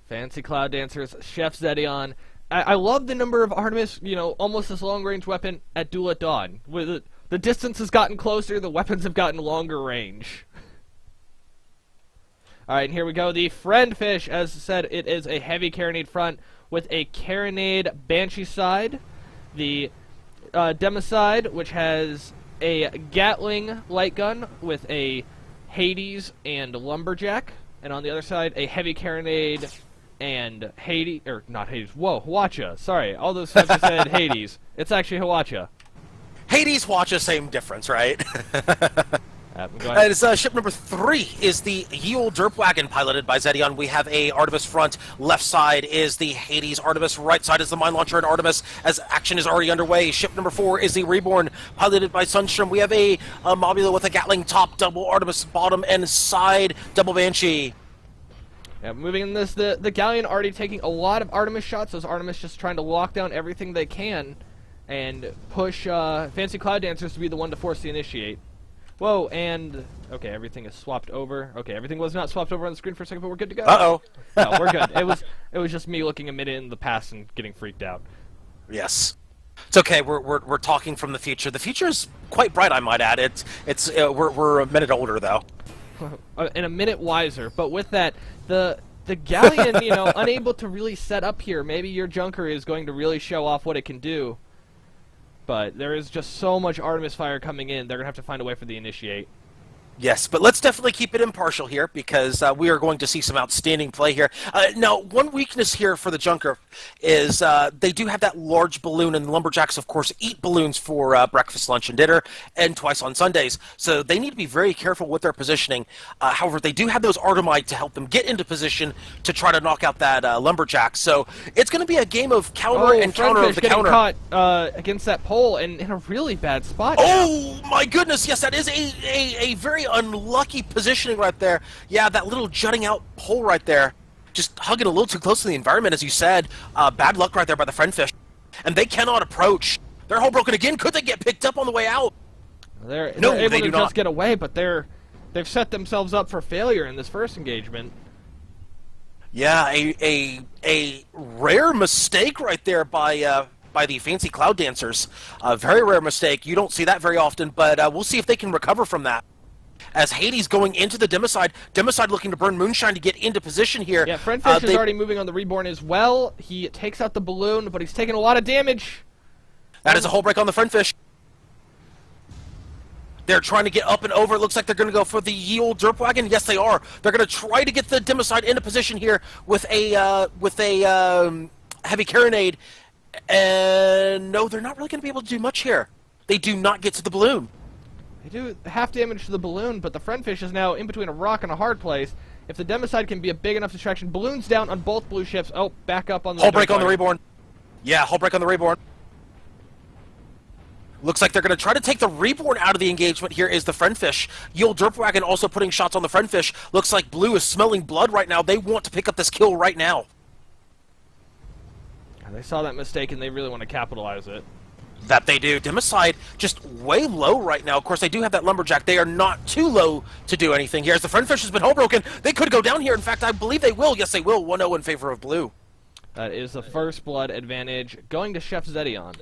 Fancy Cloud Dancers, Chef Xedeon. I love the number of Artemis, almost this long-range weapon at Duel at Dawn. With the distance has gotten closer, the weapons have gotten longer range. Alright, and here we go. The Friend Fish, as said, it is a heavy carronade front with a carronade Banshee side. The Democide, which has a Gatling light gun with a Hades and Lumberjack. And on the other side, a heavy carronade and Hades, or not Hades, whoa, Hwacha. Sorry, all those times I said Hades. It's actually Hwacha. Hades, Hwacha, same difference, right? Go ahead. It's, ship number 3 is the Yule Derp Wagon piloted by Xedeon. We have a Artemis front. Left side is the Hades Artemis. Right side is the Mine Launcher and Artemis, as action is already underway. Ship number 4 is the Reborn, piloted by Sunstrom. We have a Mobula with a Gatling top, double Artemis bottom, and side double Banshee. Yeah, moving in this, the Galleon already taking a lot of Artemis shots. Those Artemis just trying to lock down everything they can and push Fancy Cloud Dancers to be the one to force the initiate. Whoa, and okay, everything is swapped over. Okay, everything was not swapped over on the screen for a second, but we're good to go. Uh-oh. No, we're good. It was just me looking a minute in the past and getting freaked out. Yes. It's okay. We're talking from the future. The future is quite bright, I might add. We're a minute older though. And a minute wiser. But with that, the Galleon, unable to really set up here. Maybe your Junker is going to really show off what it can do. But there is just so much Artemis fire coming in, they're going to have to find a way for the initiate. Yes, but let's definitely keep it impartial here, because we are going to see some outstanding play here. Now, one weakness here for the Junker is they do have that large balloon, and the Lumberjacks, of course, eat balloons for breakfast, lunch, and dinner, and twice on Sundays. So they need to be very careful with their positioning. However, they do have those Artemite to help them get into position to try to knock out that Lumberjack. So it's going to be a game of counter and counter of the counter. Caught against that pole and in a really bad spot. Oh, my goodness, yes, that is a very unlucky positioning right there. Yeah, that little jutting out pole right there. Just hugging a little too close to the environment, as you said. Bad luck right there by the Friend Fish. And they cannot approach. They're hull broken again. Could they get picked up on the way out? They're able to just get away, but they've set themselves up for failure in this first engagement. Yeah, a rare mistake right there by the Fancy Cloud Dancers. A very rare mistake. You don't see that very often, but we'll see if they can recover from that. As Hades going into the Democide. Democide looking to burn Moonshine to get into position here. Yeah, Friend Fish is already moving on the Reborn as well. He takes out the balloon, but he's taking a lot of damage. That is a hull break on the Friend Fish. They're trying to get up and over. It looks like they're going to go for the Yule Derp Wagon. Yes, they are. They're going to try to get the Democide into position here with a heavy carronade. And no, they're not really going to be able to do much here. They do not get to the balloon. They do half damage to the balloon, but the Friend Fish is now in between a rock and a hard place. If the Democide can be a big enough distraction, balloons down on both blue ships. Oh, back up on the hull break on the Reborn. Yeah, hull break on the Reborn. Looks like they're going to try to take the Reborn out of the engagement here is the Friend Fish. Yule Derp Wagon also putting shots on the Friend Fish. Looks like blue is smelling blood right now. They want to pick up this kill right now. They saw that mistake and they really want to capitalize it. That they do. Democide just way low right now. Of course, they do have that Lumberjack. They are not too low to do anything here. As the Friend Fish has been hull broken, they could go down here. In fact, I believe they will. Yes, they will. 1-0 in favor of blue. That is the first blood advantage going to Chef Xedeon.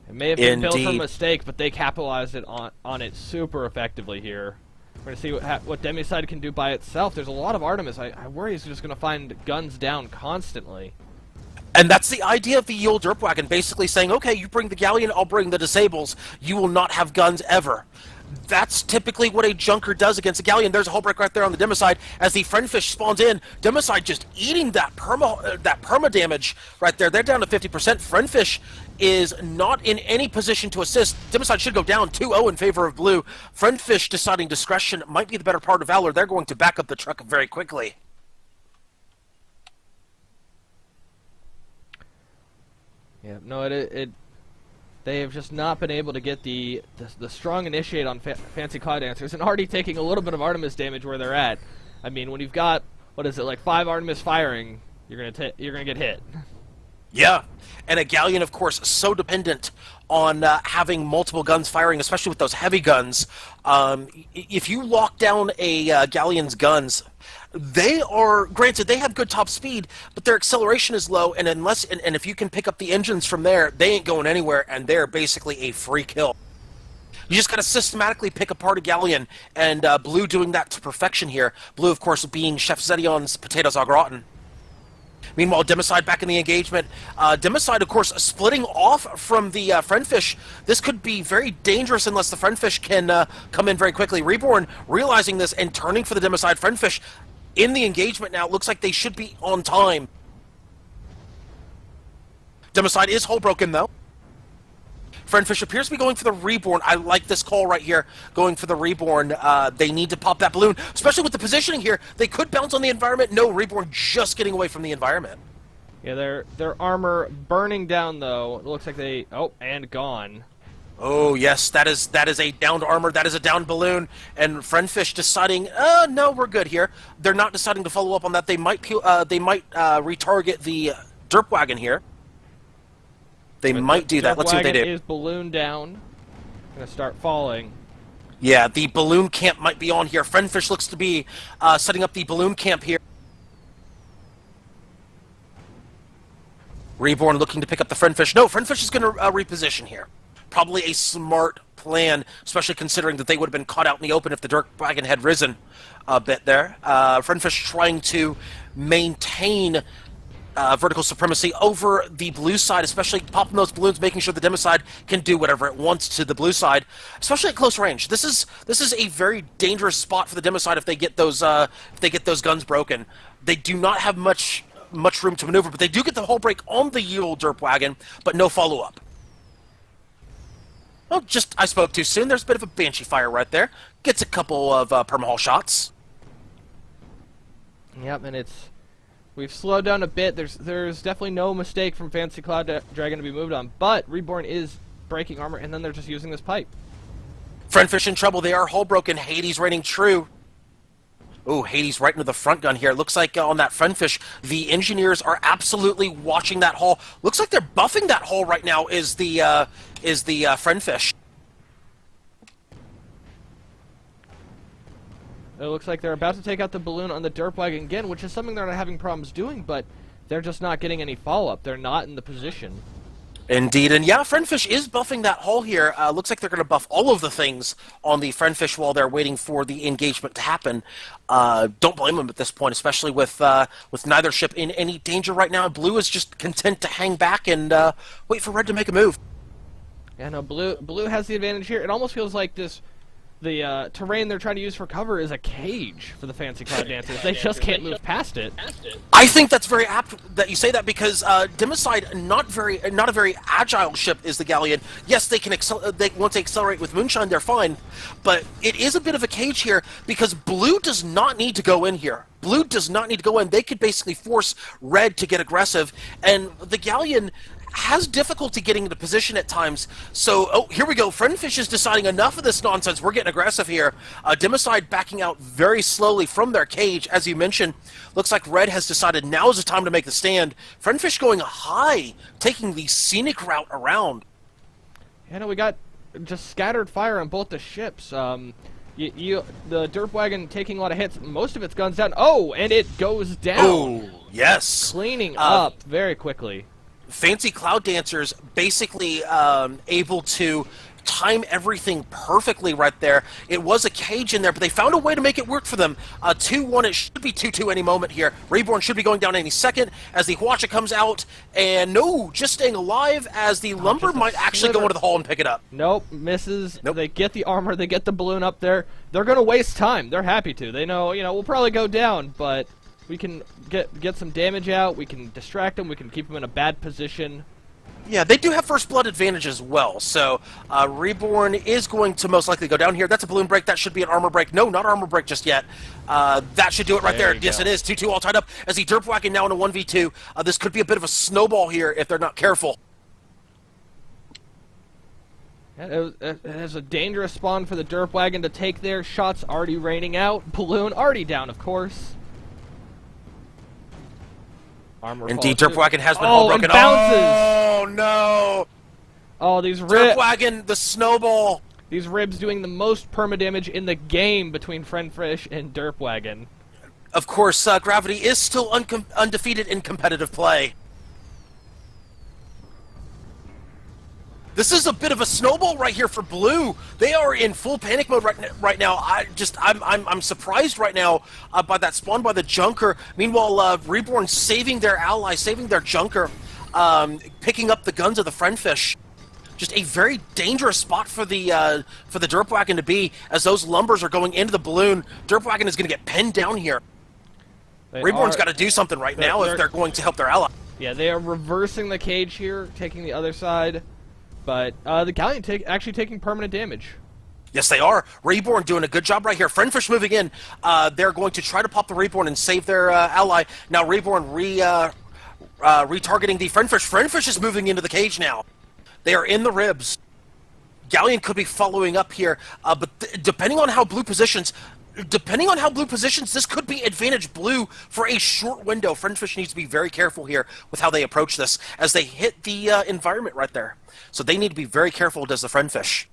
It may have been built for a mistake, but they capitalized it on it super effectively here. We're going to see what Democide can do by itself. There's a lot of Artemis. I worry he's just going to find guns down constantly. And that's the idea of the Yule Derp Wagon, basically saying, okay, you bring the Galleon, I'll bring the Disables. You will not have guns ever. That's typically what a Junker does against a Galleon. There's a hull break right there on the Democide as the Friend Fish spawns in. Democide just eating that perma damage right there. They're down to 50%. Friend Fish is not in any position to assist. Democide should go down 2-0 in favor of blue. Friend Fish deciding discretion might be the better part of valor. They're going to back up the truck very quickly. Yeah, no, they have just not been able to get the strong initiate on Fancy Cloud Dancers, and already taking a little bit of Artemis damage where they're at. I mean, when you've got, what is it, like 5 Artemis firing, you're gonna get hit. Yeah, and a Galleon, of course, so dependent on having multiple guns firing, especially with those heavy guns. If you lock down a galleon's guns, they are, granted, they have good top speed, but their acceleration is low, and if you can pick up the engines from there, they ain't going anywhere, and they're basically a free kill. You just got to systematically pick apart a galleon, and Blue doing that to perfection here. Blue, of course, being Chef Xedeon's potatoes au gratin. Meanwhile, Democide back in the engagement. Democide, of course, splitting off from the Friendfish. This could be very dangerous unless the Friendfish can come in very quickly. Reborn realizing this and turning for the Democide. Friendfish in the engagement now. It looks like they should be on time. Democide is hull broken, though. Friendfish appears to be going for the Reborn. I like this call right here, going for the Reborn. They need to pop that balloon, especially with the positioning here. They could bounce on the environment. No, Reborn just getting away from the environment. Yeah, their armor burning down, though. It looks like they... Oh, and gone. Oh, yes, that is a downed armor. That is a downed balloon. And Friendfish deciding, no, we're good here. They're not deciding to follow up on that. They might retarget the derp wagon here. They might do that. Let's see what they do. Is balloon down. Gonna start falling. Yeah, the balloon camp might be on here. Friendfish looks to be setting up the balloon camp here. Reborn looking to pick up the Friendfish. No, Friendfish is going to reposition here. Probably a smart plan, especially considering that they would have been caught out in the open if the derp wagon had risen a bit there. Friendfish trying to maintain vertical supremacy over the blue side, especially popping those balloons, making sure the Democide can do whatever it wants to the blue side, especially at close range. This is a very dangerous spot for the Democide if they get those guns broken. They do not have much room to maneuver, but they do get the hull break on the Yule derp wagon, but no follow up. Well, I spoke too soon. There's a bit of a Banshee fire right there. Gets a couple of permahull shots. Yep, and we've slowed down a bit. There's definitely no mistake from Fancy Cloud Dragon to be moved on, but Reborn is breaking armor, and then they're just using this pipe. Friendfish in trouble. They are hull broken. Hades reigning true. Oh, Hades right into the front gun here. Looks like on that Friendfish, the engineers are absolutely watching that hull. Looks like they're buffing that hull right now. Is the Friendfish. It looks like they're about to take out the balloon on the derp wagon again, which is something they're not having problems doing, but they're just not getting any follow-up. They're not in the position. Indeed, and yeah, Friendfish is buffing that hull here. Looks like they're going to buff all of the things on the Friendfish while they're waiting for the engagement to happen. Don't blame them at this point, especially with neither ship in any danger right now. Blue is just content to hang back and wait for Red to make a move. Yeah, no, Blue has the advantage here. It almost feels like the terrain they're trying to use for cover is a cage for the Fancy Cloud Dancers. They just can't move past it. I think that's very apt that you say that because Democide, not a very agile ship is the Galleon. Yes, they can once they accelerate with Moonshine, they're fine, but it is a bit of a cage here because Blue does not need to go in here. Blue does not need to go in. They could basically force Red to get aggressive, and the Galleon has difficulty getting into position at times. So, oh, here we go. Friendfish is deciding enough of this nonsense. We're getting aggressive here. Democide backing out very slowly from their cage, as you mentioned. Looks like Red has decided now is the time to make the stand. Friendfish going high, taking the scenic route around. Yeah, no, we got just scattered fire on both the ships. The derp wagon taking a lot of hits. Most of its guns down. Oh, and it goes down. Oh, yes. Cleaning up very quickly. Fancy Cloud Dancers basically able to time everything perfectly right there. It was a cage in there, but they found a way to make it work for them. 2-1, it should be 2-2 any moment here. Reborn should be going down any second as the Huacha comes out, and no, just staying alive as the Lumber might actually go into the hole and pick it up. Nope, misses. Nope. They get the armor, they get the balloon up there. They're going to waste time. They're happy to. They know, we'll probably go down, but we can get some damage out, we can distract them, we can keep them in a bad position. Yeah, they do have first blood advantage as well, so Reborn is going to most likely go down here. That's a balloon break, that should be an armor break. No, not armor break just yet. That should do it right there. Yes, it is. 2-2 all tied up as the derp wagon now in a 1v2. This could be a bit of a snowball here if they're not careful. It is a dangerous spawn for the derp wagon to take there. Shots already raining out. Balloon already down, of course. Armor Indeed, derp wagon has been hull broken. And bounces. Oh no! Oh, these Derp Wagon, the snowball. These ribs doing the most perma-damage in the game between Friendfish and Derp Wagon. Of course, Gravity is still undefeated in competitive play. This is a bit of a snowball right here for Blue. They are in full panic mode right now. I'm surprised right now by that spawn by the Junker. Meanwhile, Reborn saving their ally, saving their Junker, picking up the guns of the Friendfish. Just a very dangerous spot for the Derp Wagon to be, as those lumbers are going into the balloon. Derp Wagon is going to get pinned down here. Reborn's got to do something right now if they're going to help their ally. Yeah, they are reversing the cage here, taking the other side. But the Galleon actually taking permanent damage. Yes, they are. Reborn doing a good job right here. Friendfish moving in. They're going to try to pop the Reborn and save their ally. Now Reborn retargeting the Friendfish. Friendfish is moving into the cage now. They are in the ribs. Galleon could be following up here, but depending on how Blue positions, this could be advantage Blue for a short window. Friendfish needs to be very careful here with how they approach this, as they hit the environment right there. So they need to be very careful, does the Friendfish.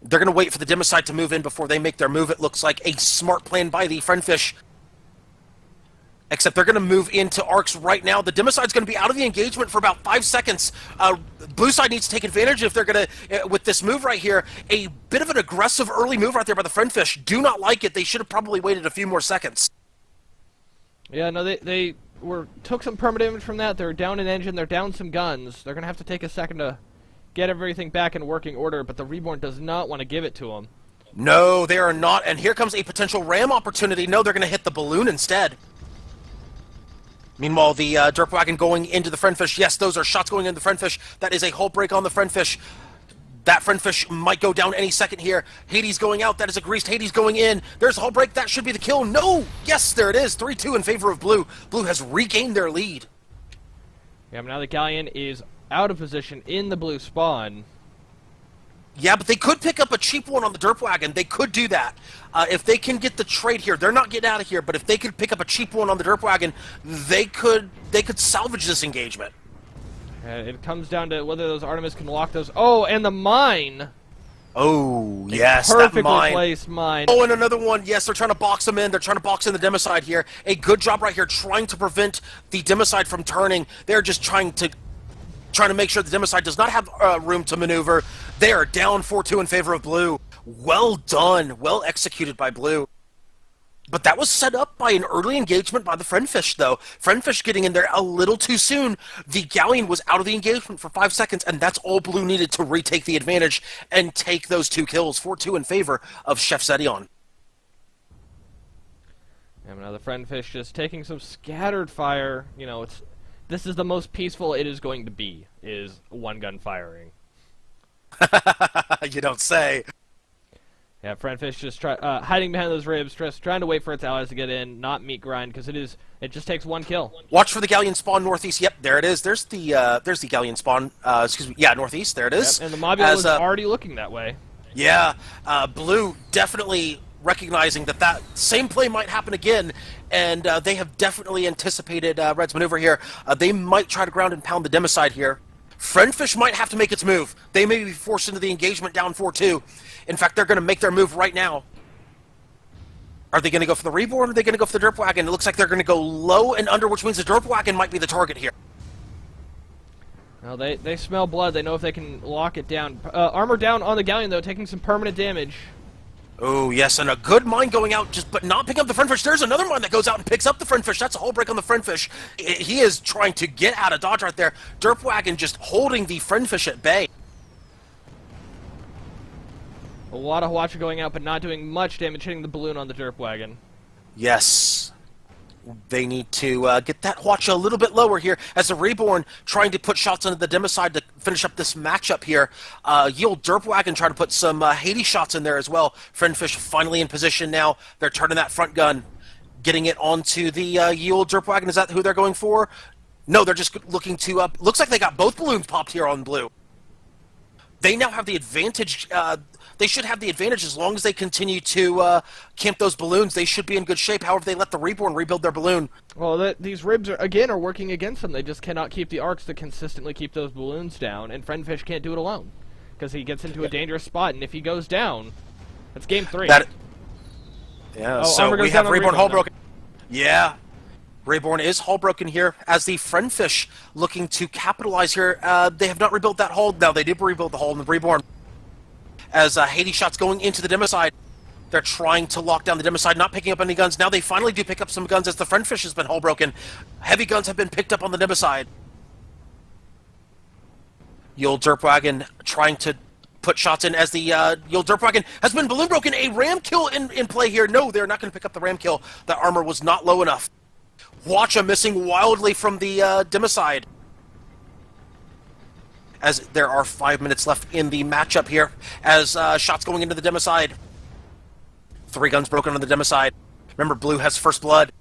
They're going to wait for the Democide to move in before they make their move. It looks like a smart plan by the Friendfish. Except they're going to move into arcs right now. The Democide's going to be out of the engagement for about 5 seconds. Blue side needs to take advantage if they're going to, with this move right here. A bit of an aggressive early move right there by the Friendfish. Do not like it. They should have probably waited a few more seconds. Yeah, no, they took some perma damage from that. They're down an engine. They're down some guns. They're going to have to take a second to get everything back in working order, but the Reborn does not want to give it to them. No, they are not. And here comes a potential ram opportunity. No, they're going to hit the balloon instead. Meanwhile, the Derp Wagon going into the Friendfish. Yes, those are shots going into the Friendfish. That is a hull break on the Friendfish. That Friendfish might go down any second here. Hades going out. That is a greased Hades going in. There's a hull break. That should be the kill. No! Yes, there it is. 3-2 in favor of Blue. Blue has regained their lead. Yeah, but now the Galleon is out of position in the Blue spawn. Yeah, but they could pick up a cheap one on the Derp Wagon. They could do that. If they can get the trade here, they're not getting out of here, but if they could pick up a cheap one on the Derp Wagon, they could salvage this engagement. It comes down to whether those Artemis can lock those. Oh, and the mine! Oh, yes, perfectly that mine. placed mine. Oh, and another one. Yes, they're trying to box them in. They're trying to box in the Democide here. A good job right here trying to prevent the Democide from turning. They're just trying to make sure the Democide does not have room to maneuver. They are down 4-2 in favor of Blue. Well done. Well executed by Blue. But that was set up by an early engagement by the Friendfish, though. Friendfish getting in there a little too soon. The Galleon was out of the engagement for 5 seconds, and that's all Blue needed to retake the advantage and take those 2 kills. 4-2 in favor of Chef Xedeon. And now the Friendfish just taking some scattered fire. You know, this is the most peaceful it is going to be, is one-gun firing. You don't say. Yeah, Friendfish just hiding behind those ribs, just trying to wait for its allies to get in, not meat grind, because it just takes 1 kill. Watch for the Galleon spawn northeast. Yep, there it is. There's the Galleon spawn. Excuse me. Yeah, northeast. There it is. Yep, and the Mobule is already looking that way. Yeah, Blue definitely recognizing that same play might happen again, and they have definitely anticipated Red's maneuver here. They might try to ground and pound the Democide here. Friendfish might have to make its move. They may be forced into the engagement down 4-2. In fact, they're going to make their move right now. Are they going to go for the Reborn, or are they going to go for the Derp Wagon? It looks like they're going to go low and under, which means the Derp Wagon might be the target here. Well, they smell blood. They know if they can lock it down. Armor down on the Galleon, though, taking some permanent damage. Oh, yes, and a good mine going out, but not picking up the Friendfish. There's another mine that goes out and picks up the Friendfish. That's a hull break on the Friendfish. He is trying to get out of dodge right there. Derp Wagon just holding the Friendfish at bay. A lot of Hwacha going out, but not doing much damage, hitting the balloon on the Derp Wagon. Yes. They need to get that Hwacha a little bit lower here, as the Reborn trying to put shots into the Democide to finish up this matchup here. Yield Derp Wagon trying to put some Hades shots in there as well. Friendfish finally in position now. They're turning that front gun, getting it onto the Yield Derp Wagon. Is that who they're going for? No, they're just looking to... looks like they got both balloons popped here on Blue. They now have the advantage. They should have the advantage as long as they continue to camp those balloons. They should be in good shape. However, they let the Reborn rebuild their balloon. Well, these ribs are working against them. They just cannot keep the arcs to consistently keep those balloons down, and Friendfish can't do it alone because he gets into a dangerous spot, and if he goes down, that's game 3. Yeah, so we have Reborn hull broken. Yeah. Reborn is hull broken here as the Friendfish looking to capitalize here. They have not rebuilt that hull. No, they did rebuild the hull in the Reborn. As Hades shots going into the Democide. They're trying to lock down the Democide, not picking up any guns. Now they finally do pick up some guns as the Friendfish has been hull broken. Heavy guns have been picked up on the Democide. The old Derp Wagon trying to put shots in as the old Derp Wagon has been balloon broken. A ram kill in play here. No, they're not going to pick up the ram kill. The armor was not low enough. Watcha missing wildly from the Democide. As there are 5 minutes left in the matchup here, as shots going into the Democide. 3 guns broken on the Democide. Remember, Blue has first blood.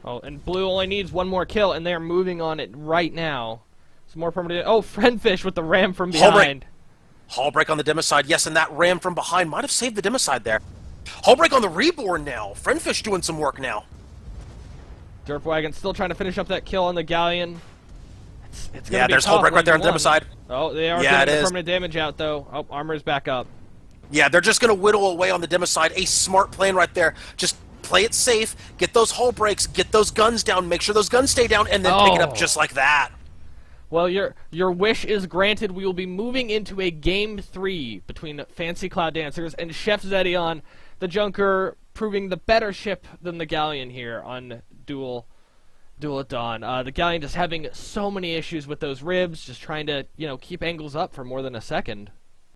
Oh, and Blue only needs 1 more kill, and they're moving on it right now. Some more permanent. Oh, Friendfish with the ram from behind. Hull break on the Democide. Yes, and that ram from behind might have saved the Democide there. Hull break on the Reborn now. Friendfish doing some work now. Derp Wagon still trying to finish up that kill on the Galleon. It's gonna be there's tough hull break right there on the when you Democide. Oh, they are getting the permanent damage out, though. Oh, armor's back up. Yeah, they're just going to whittle away on the Democide. A smart plan right there. Just play it safe, get those hull breaks, get those guns down, make sure those guns stay down, and then pick it up just like that. Well, your wish is granted. We will be moving into a Game 3 between Fancy Cloud Dancers and Chef Xedeon, the Junker proving the better ship than the Galleon here on Duel at Dawn. The Galleon just having so many issues with those ribs, just trying to, keep angles up for more than a second.